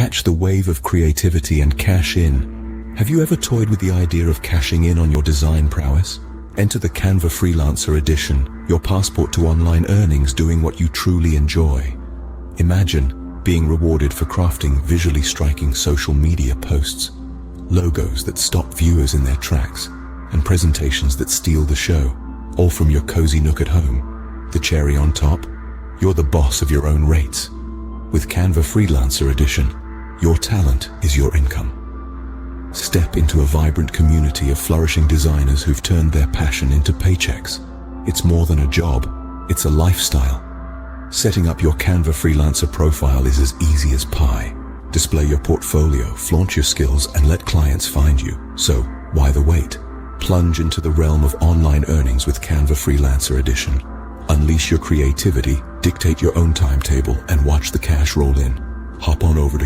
Catch the wave of creativity and cash in. Have you ever toyed with the idea of cashing in on your design prowess? Enter the Canva Freelancer Edition, your passport to online earnings doing what you truly enjoy. Imagine being rewarded for crafting visually striking social media posts, logos that stop viewers in their tracks, and presentations that steal the show, all from your cozy nook at home. The cherry on top? You're the boss of your own rates. With Canva Freelancer Edition, your talent is your income. Step into a vibrant community of flourishing designers who've turned their passion into paychecks. It's more than a job, it's a lifestyle. Setting up your Canva Freelancer profile is as easy as pie. Display your portfolio, flaunt your skills, and let clients find you. So, why the wait? Plunge into the realm of online earnings with Canva Freelancer Edition. Unleash your creativity, dictate your own timetable, and watch the cash roll in. Hop on over to